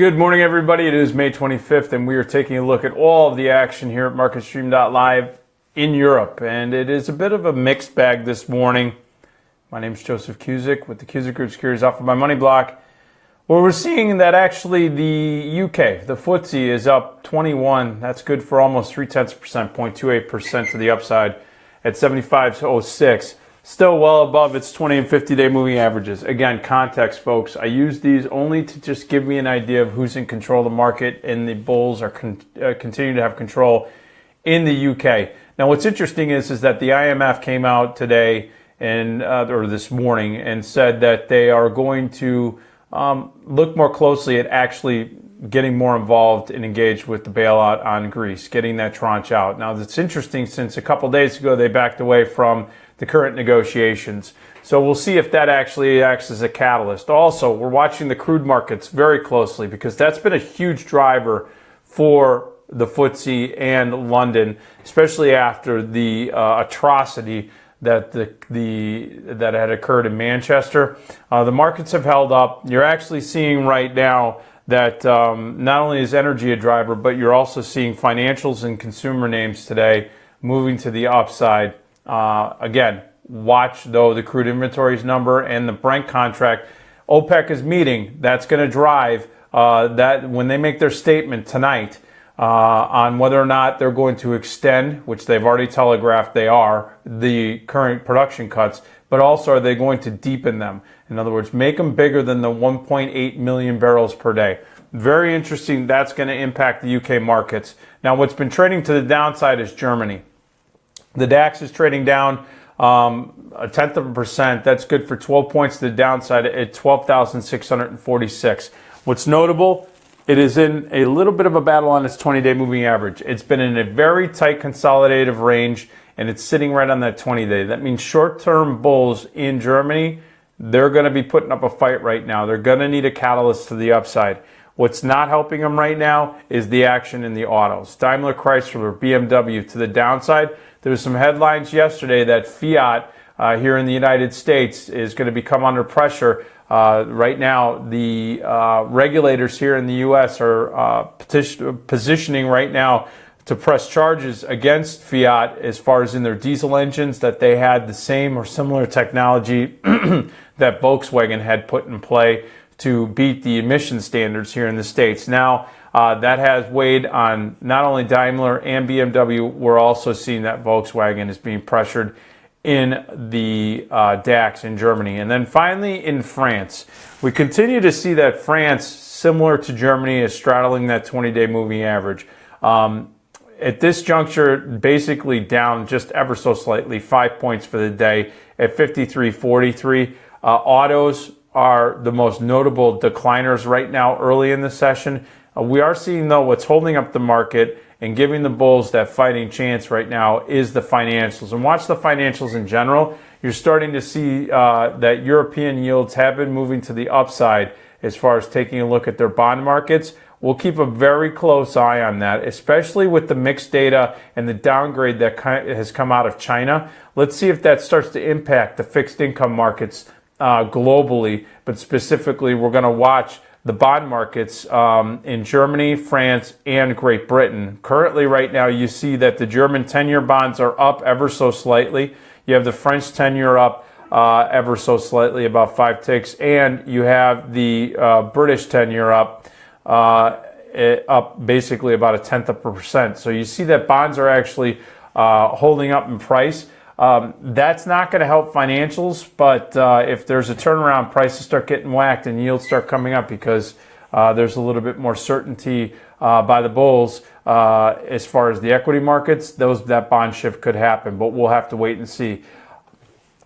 Good morning, everybody. It is May 25th, and we are taking a look at all of the action here at MarketStream.live in Europe. And it is a bit of a mixed bag this morning. My name is Joseph Cusick with the Cusick Group Securities Offered by Money Block, where we're seeing that actually the UK, the FTSE, is up 21. That's good for almost 0.3%, 0.28% to the upside at 75.06. Still well above its 20 and 50-day moving averages. Again, context, folks. I use these only to just give me an idea of who's in control of the market, and the bulls are continuing to have control in the UK. Now, what's interesting is that the IMF came out today or this morning and said that they are going to look more closely at actually getting more involved and engaged with the bailout on Greece, getting that tranche out. Now, it's interesting since a couple days ago they backed away from the current negotiations. So we'll see if that actually acts as a catalyst. Also, we're watching the crude markets very closely because that's been a huge driver for the FTSE and London, especially after the atrocity that that had occurred in Manchester. The markets have held up. You're actually seeing right now that not only is energy a driver, but you're also seeing financials and consumer names today moving to the upside. Again, watch though the crude inventories number and the Brent contract. OPEC is meeting. That's going to drive that when they make their statement tonight on whether or not they're going to extend, which they've already telegraphed they are, the current production cuts, but also are they going to deepen them? In other words, make them bigger than the 1.8 million barrels per day. Very interesting. That's going to impact the UK markets. Now, what's been trading to the downside is Germany. The DAX is trading down 0.1%. That's good for 12 points to the downside at 12,646. What's notable, it is in a little bit of a battle on its 20-day moving average. It's been in a very tight consolidative range, and it's sitting right on that 20-day. That means short-term bulls in Germany, they're going to be putting up a fight right now. They're going to need a catalyst to the upside. What's not helping them right now is the action in the autos. Daimler, Chrysler, BMW to the downside. There were some headlines yesterday that Fiat here in the United States is going to become under pressure. Right now, the regulators here in the U.S. are positioning right now to press charges against Fiat as far as in their diesel engines that they had the same or similar technology that Volkswagen had put in play to beat the emission standards here in the States. Now, that has weighed on not only Daimler and BMW. We're also seeing that Volkswagen is being pressured in the DAX in Germany. And then finally in France, we continue to see that France, similar to Germany, is straddling that 20-day moving average. At this juncture, basically down just ever so slightly, 5 points for the day at 53.43. Autos are the most notable decliners right now early in the session. We are seeing, though, what's holding up the market and giving the bulls that fighting chance right now is the financials. And watch the financials in general. You're starting to see that European yields have been moving to the upside as far as taking a look at their bond markets. We'll keep a very close eye on that, especially with the mixed data and the downgrade that has come out of China. Let's see if that starts to impact the fixed income markets globally, but specifically we're going to watch the bond markets in Germany, France, and Great Britain. Currently, right now, you see that the German 10-year bonds are up ever so slightly. You have the French 10-year up ever so slightly, about 5 ticks, and you have the British 10-year up basically about 0.1%. So you see that bonds are actually holding up in price. That's not going to help financials, but if there's a turnaround, prices start getting whacked and yields start coming up because there's a little bit more certainty by the bulls as far as the equity markets, that bond shift could happen, but we'll have to wait and see.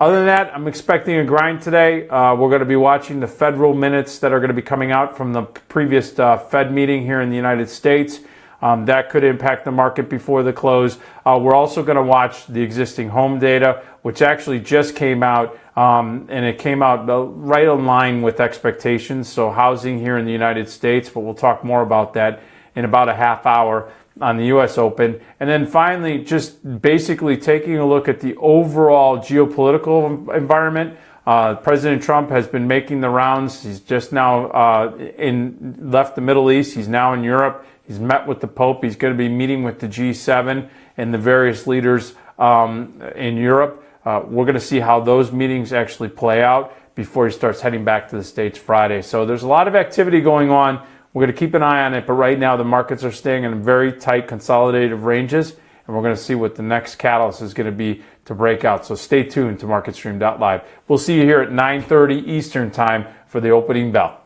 Other than that, I'm expecting a grind today. We're going to be watching the federal minutes that are going to be coming out from the previous Fed meeting here in the United States. That could impact the market before the close. We're also going to watch the existing home data, which actually just came out, and it came out right in line with expectations. So housing here in the United States, but we'll talk more about that in about a half hour on the U.S. Open. And then finally, just basically taking a look at the overall geopolitical environment. President Trump has been making the rounds. He's just now left the Middle East. He's now in Europe. He's met with the Pope. He's going to be meeting with the G7 and the various leaders in Europe. We're going to see how those meetings actually play out before he starts heading back to the States Friday. So there's a lot of activity going on. We're going to keep an eye on it, but right now the markets are staying in very tight consolidative ranges, and we're going to see what the next catalyst is going to be to break out. So stay tuned to MarketStream.live. We'll see you here at 9:30 Eastern Time for the opening bell.